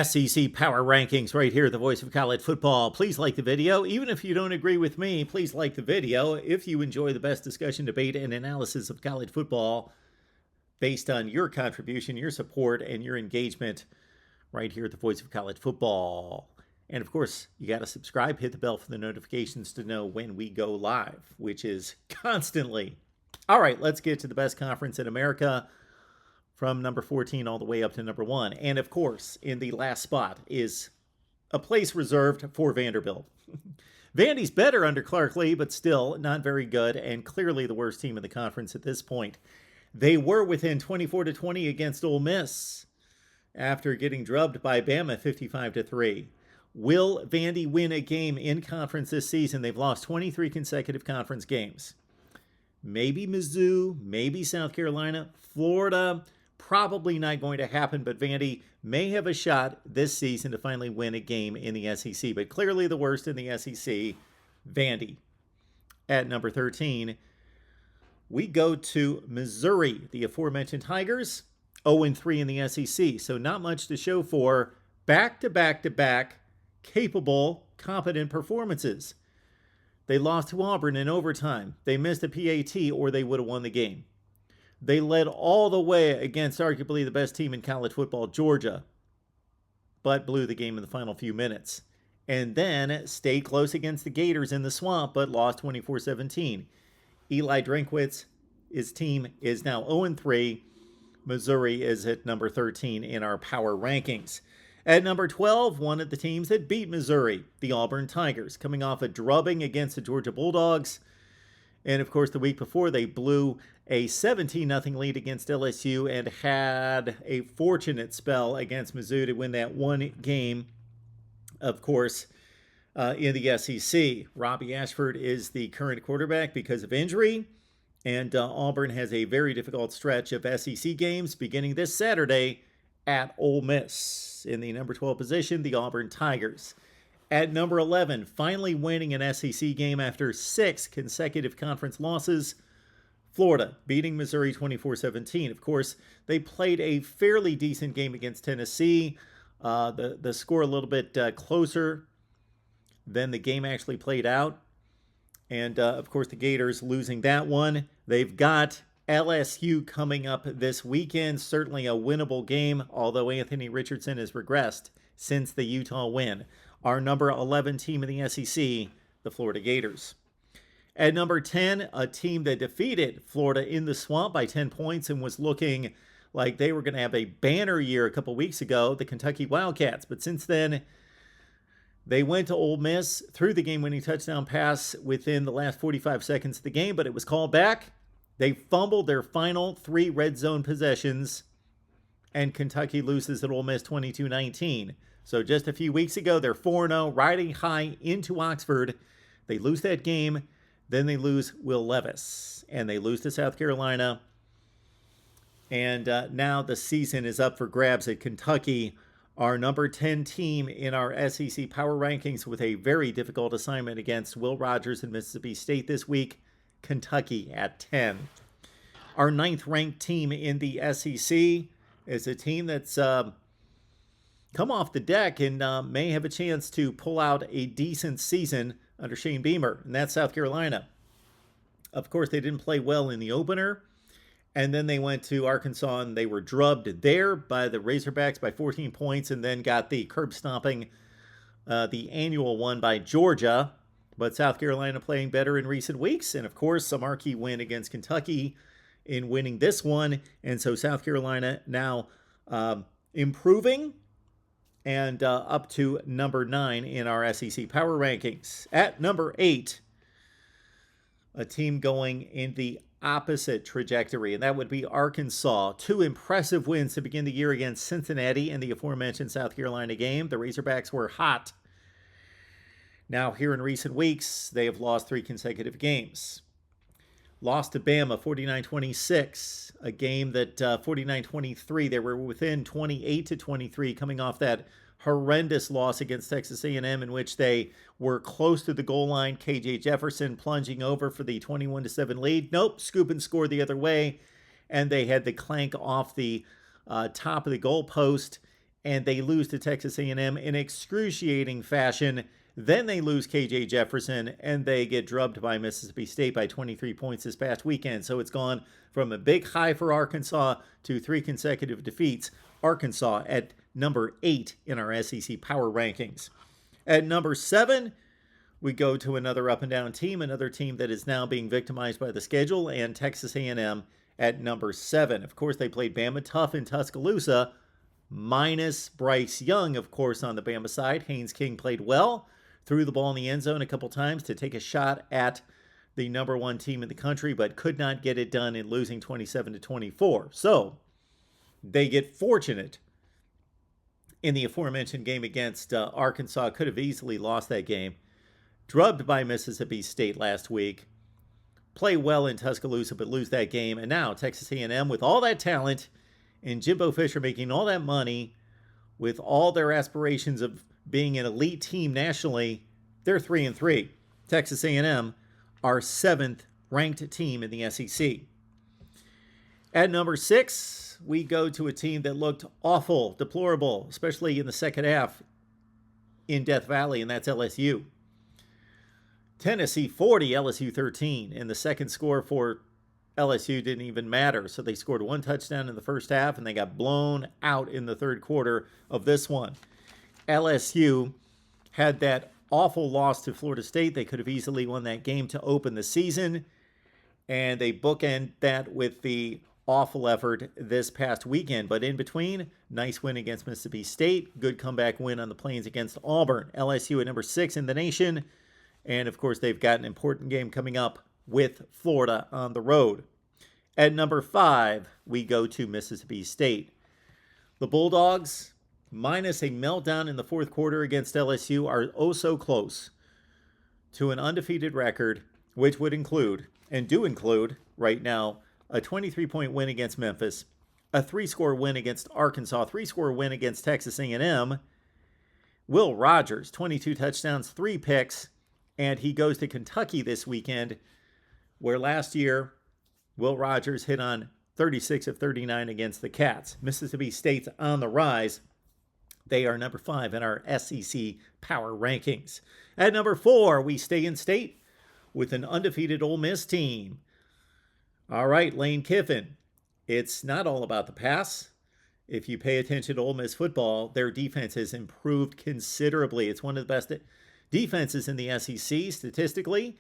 SEC Power Rankings right here, the voice of college football. Please like the video. Even if you don't agree with me, please like the video. If you enjoy the best discussion, debate, and analysis of college football based on your contribution, your support, and your engagement right here at the voice of college football. And of course, you got to subscribe, hit the bell for the notifications to know when we go live, which is constantly. All right, let's get to the best conference in America, from number 14 all the way up to number 1. And of course, in the last spot is a place reserved for Vanderbilt. Vandy's better under Clark Lee, but still not very good, and clearly the worst team in the conference at this point. They were within 24-20 against Ole Miss after getting drubbed by Bama 55-3. Will Vandy win a game in conference this season? They've lost 23 consecutive conference games. Maybe Mizzou, maybe South Carolina, Florida. Probably not going to happen, but Vandy may have a shot this season to finally win a game in the SEC. But clearly the worst in the SEC, Vandy. At number 13, we go to Missouri, the aforementioned Tigers, 0-3 in the SEC. So not much to show for back-to-back-to-back capable, competent performances. They lost to Auburn in overtime. They missed a PAT or they would have won the game. They led all the way against arguably the best team in college football, Georgia, but blew the game in the final few minutes. And then stayed close against the Gators in the Swamp, but lost 24-17. Eli Drinkwitz, his team is now 0-3. Missouri is at number 13 in our power rankings. At number 12, one of the teams that beat Missouri, the Auburn Tigers, coming off a drubbing against the Georgia Bulldogs. And of course, the week before, they blew a 17-0 lead against LSU and had a fortunate spell against Mizzou to win that one game, of course, in the SEC. Robbie Ashford is the current quarterback because of injury, and Auburn has a very difficult stretch of SEC games beginning this Saturday at Ole Miss. In the number 12 position, the Auburn Tigers. At number 11, finally winning an SEC game after 6 consecutive conference losses, Florida, beating Missouri 24-17. Of course, they played a fairly decent game against Tennessee. The score a little bit closer than the game actually played out. And, of course, the Gators losing that one. They've got LSU coming up this weekend. Certainly a winnable game, although Anthony Richardson has regressed since the Utah win. Our number 11 team in the SEC, the Florida Gators. At number 10, a team that defeated Florida in the Swamp by 10 points and was looking like they were going to have a banner year a couple weeks ago, the Kentucky Wildcats. But since then, they went to Ole Miss, threw the game-winning touchdown pass within the last 45 seconds of the game, but it was called back. They fumbled their final 3 red zone possessions, and Kentucky loses at Ole Miss 22-19. So just a few weeks ago, they're 4-0, riding high into Oxford. They lose that game. Then they lose Will Levis. And they lose to South Carolina. And now the season is up for grabs at Kentucky, our number 10 team in our SEC Power Rankings, with a very difficult assignment against Will Rogers and Mississippi State this week. Kentucky at 10. Our 9th ranked team in the SEC is a team that's come off the deck and may have a chance to pull out a decent season under Shane Beamer, and that's South Carolina. Of course, they didn't play well in the opener, and then they went to Arkansas, and they were drubbed there by the Razorbacks by 14 points, and then got the curb stomping, the annual one by Georgia. But South Carolina playing better in recent weeks, and of course, a marquee win against Kentucky in winning this one, and so South Carolina now improving, and up to number 9 in our SEC Power Rankings. At number 8, a team going in the opposite trajectory, and that would be Arkansas. 2 impressive wins to begin the year against Cincinnati in the aforementioned South Carolina game. The Razorbacks were hot. Now, here in recent weeks, they have lost 3 consecutive games. Lost to Bama 49-26, a game that 49-23, they were within 28-23, coming off that horrendous loss against Texas A&M in which they were close to the goal line. KJ Jefferson plunging over for the 21-7 lead. Nope, scoop and score the other way, and they had the clank off the top of the goal post and they lose to Texas A&M in excruciating fashion. Then they lose KJ Jefferson, and they get drubbed by Mississippi State by 23 points this past weekend. So it's gone from a big high for Arkansas to 3 consecutive defeats. Arkansas at number 8 in our SEC power rankings. At number 7, we go to another up and down team, another team that is now being victimized by the schedule, and Texas A&M at number 7. Of course, they played Bama tough in Tuscaloosa, minus Bryce Young, of course, on the Bama side. Haynes King played well, threw the ball in the end zone a couple times to take a shot at the number 1 team in the country, but could not get it done in losing 27-24. So they get fortunate in the aforementioned game against Arkansas. Could have easily lost that game. Drubbed by Mississippi State last week. Play well in Tuscaloosa, but lose that game. And now Texas A&M with all that talent and Jimbo Fisher making all that money with all their aspirations of being an elite team nationally, they're 3-3. Texas A&M, our 7th ranked team in the SEC. At number 6, we go to a team that looked awful, deplorable, especially in the second half in Death Valley, and that's LSU. Tennessee 40, LSU 13, and the second score for LSU didn't even matter. So they scored 1 touchdown in the first half, and they got blown out in the third quarter of this one. LSU had that awful loss to Florida State. They could have easily won that game to open the season, and they bookend that with the awful effort this past weekend. But in between, nice win against Mississippi State, good comeback win on the Plains against Auburn. LSU at number 6 in the nation. And, of course, they've got an important game coming up with Florida on the road. At number 5, we go to Mississippi State. The Bulldogs, minus a meltdown in the fourth quarter against LSU, are oh so close to an undefeated record, which would include, and do include right now, a 23-point win against Memphis, a 3-score win against Arkansas, 3-score win against Texas A&M. Will Rogers, 22 touchdowns, 3 picks, and he goes to Kentucky this weekend, where last year Will Rogers hit on 36 of 39 against the Cats. Mississippi State's on the rise. They are number 5 in our SEC power rankings. At number 4, we stay in state with an undefeated Ole Miss team. All right, Lane Kiffin. It's not all about the pass. If you pay attention to Ole Miss football, their defense has improved considerably. It's one of the best defenses in the SEC statistically,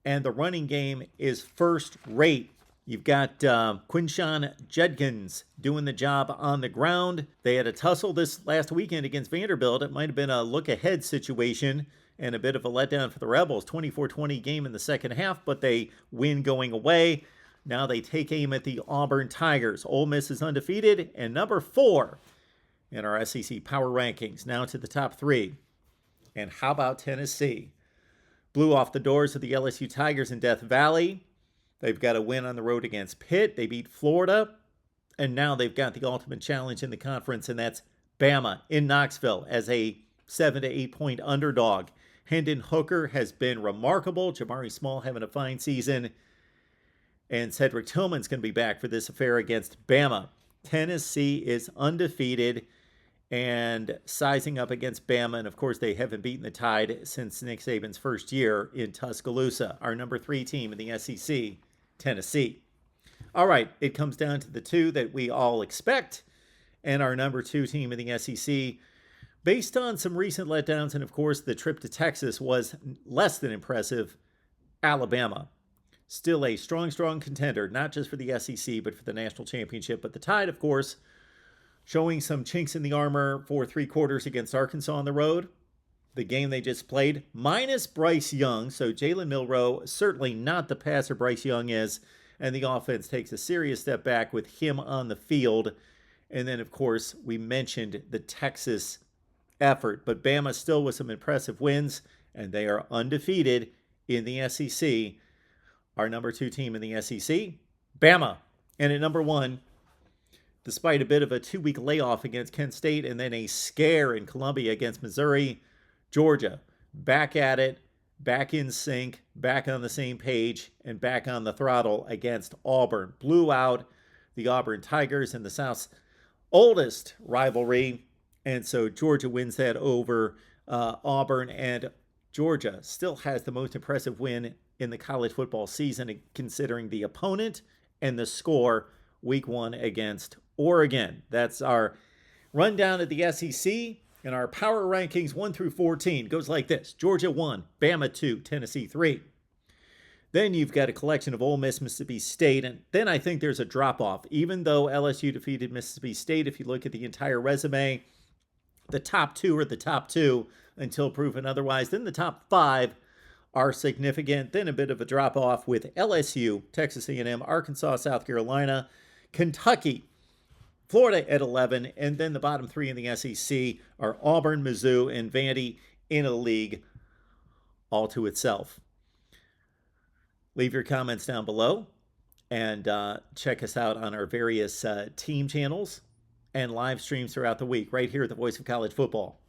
and the running game is first rate. You've got Quinshawn Judkins doing the job on the ground. They had a tussle this last weekend against Vanderbilt. It might have been a look-ahead situation and a bit of a letdown for the Rebels. 24-20 game in the second half, but they win going away. Now they take aim at the Auburn Tigers. Ole Miss is undefeated and number 4 in our SEC power rankings. Now to the top 3. And how about Tennessee? Blew off the doors of the LSU Tigers in Death Valley. They've got a win on the road against Pitt. They beat Florida. And now they've got the ultimate challenge in the conference, and that's Bama in Knoxville as a 7 to 8 point underdog. Hendon Hooker has been remarkable. Jabari Small having a fine season. And Cedric Tillman's going to be back for this affair against Bama. Tennessee is undefeated and sizing up against Bama. And, of course, they haven't beaten the Tide since Nick Saban's first year in Tuscaloosa. Our number 3 team in the SEC, Tennessee. All right, it comes down to the 2 that we all expect. And our number 2 team in the SEC, based on some recent letdowns, and, of course, the trip to Texas was less than impressive, Alabama. Still a strong contender, not just for the SEC, but for the national championship. But the Tide, of course, showing some chinks in the armor for 3 quarters against Arkansas on the road. The game they just played, minus Bryce Young. So Jalen Milroe, certainly not the passer Bryce Young is. And the offense takes a serious step back with him on the field. And then, of course, we mentioned the Texas effort. But Bama still with some impressive wins. And they are undefeated in the SEC. Our number 2 team in the SEC, Bama. And at number 1, despite a bit of a 2-week layoff against Kent State and then a scare in Columbia against Missouri, Georgia, back at it, back in sync, back on the same page, and back on the throttle against Auburn. Blew out the Auburn Tigers in the South's oldest rivalry, And so Georgia wins that over Auburn, and Georgia still has the most impressive win in the college football season, considering the opponent and the score week 1 against Oregon. That's our rundown of the SEC. And our power rankings 1 through 14 goes like this: Georgia 1, Bama 2, Tennessee 3. Then you've got a collection of Ole Miss, Mississippi State, and then I think there's a drop-off. Even though LSU defeated Mississippi State, if you look at the entire resume, the top 2 are the top 2 until proven otherwise. Then the top 5 are significant. Then a bit of a drop-off with LSU, Texas A&M, Arkansas, South Carolina, Kentucky, Florida at 11, and then the bottom 3 in the SEC are Auburn, Mizzou, and Vandy in a league all to itself. Leave your comments down below, and check us out on our various team channels and live streams throughout the week right here at the Voice of College Football.